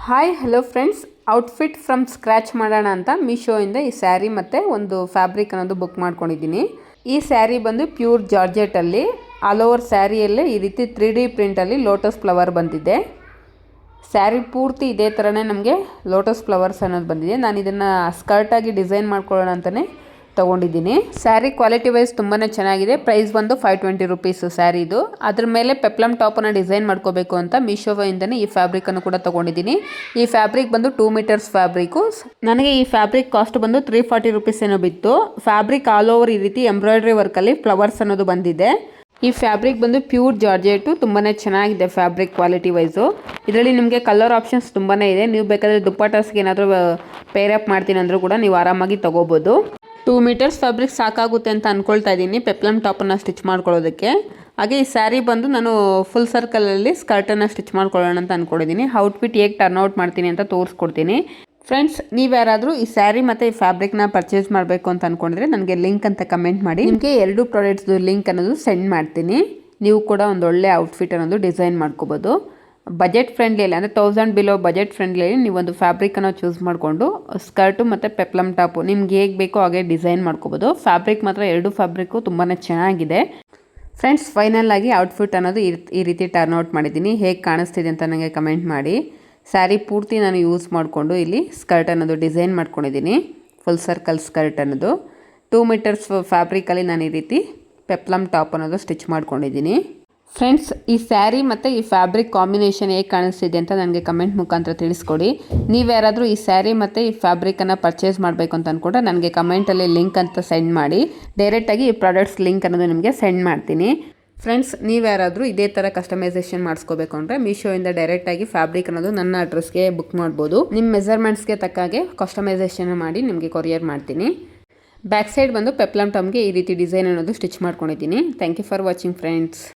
Hi hello friends, outfit from scratch ಮಾಡೋಣ ಅಂತ ಮೀಶೋಯಿಂದ ಈ ಸ್ಯಾರಿ ಮತ್ತು ಒಂದು ಫ್ಯಾಬ್ರಿಕ್ ಅನ್ನೋದು ಬುಕ್ ಮಾಡ್ಕೊಂಡಿದ್ದೀನಿ. ಈ ಸ್ಯಾರಿ ಬಂದು ಪ್ಯೂರ್ ಜಾರ್ಜೆಟಲ್ಲಿ ಆಲ್ ಓವರ್ ಸ್ಯಾರಿಯಲ್ಲೇ ಈ ರೀತಿ 3D ಪ್ರಿಂಟಲ್ಲಿ ಲೋಟಸ್ ಫ್ಲವರ್ ಬಂದಿದೆ. ಸ್ಯಾರಿ ಪೂರ್ತಿ ಇದೇ ಥರನೇ ನಮಗೆ ಲೋಟಸ್ ಫ್ಲವರ್ಸ್ ಅನ್ನೋದು ಬಂದಿದೆ. ನಾನು ಇದನ್ನು ಸ್ಕರ್ಟಾಗಿ ಡಿಸೈನ್ ಮಾಡ್ಕೊಳ್ಳೋಣ ಅಂತಲೇ ತೊಗೊಂಡಿದ್ದೀನಿ. ಸ್ಯಾರಿ ಕ್ವಾಲಿಟಿ ವೈಸ್ ತುಂಬಾ ಚೆನ್ನಾಗಿದೆ. ಪ್ರೈಸ್ ಬಂದು 520 ರುಪೀಸು ಸ್ಯಾರಿದು. ಅದ್ರ ಮೇಲೆ ಪೆಪ್ಲಮ್ ಟಾಪನ್ನು ಡಿಸೈನ್ ಮಾಡ್ಕೋಬೇಕು ಅಂತ ಮೀಶೋವಿಂದನೇ ಈ ಫ್ಯಾಬ್ರಿಕನ್ನು ಕೂಡ ತೊಗೊಂಡಿದ್ದೀನಿ. ಈ ಫ್ಯಾಬ್ರಿಕ್ ಬಂದು 2 ಮೀಟರ್ಸ್ ಫ್ಯಾಬ್ರಿಕು. ನನಗೆ ಈ ಫ್ಯಾಬ್ರಿಕ್ ಕಾಸ್ಟ್ ಬಂದು 340 ರುಪೀಸ್ ಏನೋ ಬಿತ್ತು. ಫ್ಯಾಬ್ರಿಕ್ ಆಲ್ ಓವರ್ ಈ ರೀತಿ ಎಂಬ್ರಾಯ್ಡ್ರಿ ವರ್ಕಲ್ಲಿ ಫ್ಲವರ್ಸ್ ಅನ್ನೋದು ಬಂದಿದೆ. ಈ ಫ್ಯಾಬ್ರಿಕ್ ಬಂದು ಪ್ಯೂರ್ ಜಾರ್ಜೆಟು, ತುಂಬಾ ಚೆನ್ನಾಗಿದೆ ಫ್ಯಾಬ್ರಿಕ್ ಕ್ವಾಲಿಟಿ ವೈಸು. ಇದರಲ್ಲಿ ನಿಮಗೆ ಕಲರ್ ಆಪ್ಷನ್ಸ್ ತುಂಬಾ ಇದೆ. ನೀವು ಬೇಕಾದರೆ ದುಪ್ಪಟಾಸ್ಗೆ ಏನಾದರೂ ಪೇರಪ್ ಮಾಡ್ತೀನಿ ಅಂದರೂ ಕೂಡ ನೀವು ಆರಾಮಾಗಿ ತೊಗೋಬೋದು. 2 ಮೀಟರ್ಸ್ ಫ್ಯಾಬ್ರಿಕ್ ಸಾಕಾಗುತ್ತೆ ಅಂತ ಅಂದ್ಕೊಳ್ತಾ ಇದ್ದೀನಿ ಪೆಪ್ಲಮ್ ಟಾಪನ್ನು ಸ್ಟಿಚ್ ಮಾಡ್ಕೊಳ್ಳೋದಕ್ಕೆ. ಹಾಗೆ ಈ ಸ್ಯಾರಿ ಬಂದು ನಾನು ಫುಲ್ ಸರ್ಕಲಲ್ಲಿ ಸ್ಕರ್ಟನ್ನು ಸ್ಟಿಚ್ ಮಾಡ್ಕೊಳ್ಳೋಣ ಅಂತ ಅಂದ್ಕೊಂಡಿದ್ದೀನಿ. ಔಟ್ಫಿಟ್ ಹೇಗೆ ಟರ್ನ್ ಔಟ್ ಮಾಡ್ತೀನಿ ಅಂತ ತೋರಿಸ್ಕೊಡ್ತೀನಿ. ಫ್ರೆಂಡ್ಸ್, ನೀವು ಯಾರಾದರೂ ಈ ಸ್ಯಾರಿ ಮತ್ತು ಈ ಫ್ಯಾಬ್ರಿಕ್ನ ಪರ್ಚೇಸ್ ಮಾಡಬೇಕು ಅಂತ ಅಂದ್ಕೊಂಡಿದ್ರೆ ನನಗೆ ಲಿಂಕ್ ಅಂತ ಕಮೆಂಟ್ ಮಾಡಿ. ನಿಮಗೆ 2 ಪ್ರಾಡಕ್ಟ್ಸ್ದು ಲಿಂಕ್ ಅನ್ನೋದು ಸೆಂಡ್ ಮಾಡ್ತೀನಿ. ನೀವು ಕೂಡ ಒಂದು ಒಳ್ಳೆ ಔಟ್ಫಿಟ್ ಅನ್ನೋದು ಡಿಸೈನ್ ಮಾಡ್ಕೋಬೋದು. ಬಜೆಟ್ ಫ್ರೆಂಡ್ಲಿಯಲ್ಲಿ ಅಂದರೆ 1000 ಬಿಲೋ ಬಜೆಟ್ ಫ್ರೆಂಡ್ಲಿಯಲ್ಲಿ ನೀವೊಂದು ಫ್ಯಾಬ್ರಿಕನ್ನು ಚೂಸ್ ಮಾಡಿಕೊಂಡು ಸ್ಕರ್ಟು ಮತ್ತು ಪೆಪ್ಲಮ್ ಟಾಪು ನಿಮ್ಗೆ ಹೇಗೆ ಬೇಕೋ ಹಾಗೆ ಡಿಸೈನ್ ಮಾಡ್ಕೋಬೋದು. ಫ್ಯಾಬ್ರಿಕ್ ಮಾತ್ರ 2 ಫ್ಯಾಬ್ರಿಕ್ಕು ತುಂಬಾ ಚೆನ್ನಾಗಿದೆ. ಫ್ರೆಂಡ್ಸ್, ಫೈನಲ್ ಆಗಿ ಔಟ್ಫಿಟ್ ಅನ್ನೋದು ಈ ರೀತಿ ಟರ್ನ್ ಔಟ್ ಮಾಡಿದ್ದೀನಿ. ಹೇಗೆ ಕಾಣಿಸ್ತಿದೆ ಅಂತ ನನಗೆ ಕಮೆಂಟ್ ಮಾಡಿ. ಸ್ಯಾರಿ ಪೂರ್ತಿ ನಾನು ಯೂಸ್ ಮಾಡಿಕೊಂಡು ಇಲ್ಲಿ ಸ್ಕರ್ಟ್ ಅನ್ನೋದು ಡಿಸೈನ್ ಮಾಡ್ಕೊಂಡಿದ್ದೀನಿ. ಫುಲ್ ಸರ್ಕಲ್ ಸ್ಕರ್ಟ್ ಅನ್ನೋದು 2 ಮೀಟರ್ಸ್ ಫ್ಯಾಬ್ರಿಕಲ್ಲಿ ನಾನು ಈ ರೀತಿ ಪೆಪ್ಲಮ್ ಟಾಪ್ ಅನ್ನೋದು ಸ್ಟಿಚ್ ಮಾಡ್ಕೊಂಡಿದ್ದೀನಿ. ಫ್ರೆಂಡ್ಸ್, ಈ ಸ್ಯಾರಿ ಮತ್ತು ಈ ಫ್ಯಾಬ್ರಿಕ್ ಕಾಂಬಿನೇಷನ್ ಹೇಗೆ ಕಾಣಿಸ್ತಿದೆ ಅಂತ ನನಗೆ ಕಮೆಂಟ್ ಮುಖಾಂತರ ತಿಳಿಸ್ಕೊಡಿ. ನೀವು ಯಾರಾದರೂ ಈ ಸ್ಯಾರಿ ಮತ್ತು ಈ ಫ್ಯಾಬ್ರಿಕನ್ನು ಪರ್ಚೇಸ್ ಮಾಡಬೇಕು ಅಂತ ಅಂದ್ಕೊಂಡ್ರೆ ನನಗೆ ಕಮೆಂಟಲ್ಲಿ ಲಿಂಕ್ ಅಂತ ಸೆಂಡ್ ಮಾಡಿ. ಡೈರೆಕ್ಟಾಗಿ ಈ ಪ್ರಾಡಕ್ಟ್ಸ್ ಲಿಂಕ್ ಅನ್ನೋದು ನಿಮಗೆ ಸೆಂಡ್ ಮಾಡ್ತೀನಿ. ಫ್ರೆಂಡ್ಸ್, ನೀವು ಯಾರಾದರೂ ಇದೇ ಥರ ಕಸ್ಟಮೈಸೇಷನ್ ಮಾಡಿಸ್ಕೋಬೇಕು ಅಂದರೆ ಮೀಶೋಯಿಂದ ಡೈರೆಕ್ಟಾಗಿ ಫ್ಯಾಬ್ರಿಕ್ ಅನ್ನೋದು ನನ್ನ ಅಡ್ರೆಸ್ಗೆ ಬುಕ್ ಮಾಡ್ಬೋದು. ನಿಮ್ಮ ಮೆಜರ್ಮೆಂಟ್ಸ್ಗೆ ತಕ್ಕಾಗೆ ಕಸ್ಟಮೈಸೇಷನ್ ಮಾಡಿ ನಿಮಗೆ ಕೊರಿಯರ್ ಮಾಡ್ತೀನಿ. ಬ್ಯಾಕ್ ಸೈಡ್ ಬಂದು ಪೆಪ್ಲಮ್ ಟಾಮ್ಗೆ ಈ ರೀತಿ ಡಿಸೈನ್ ಅನ್ನೋದು ಸ್ಟಿಚ್ ಮಾಡ್ಕೊಂಡಿದ್ದೀನಿ. Thank you for watching friends.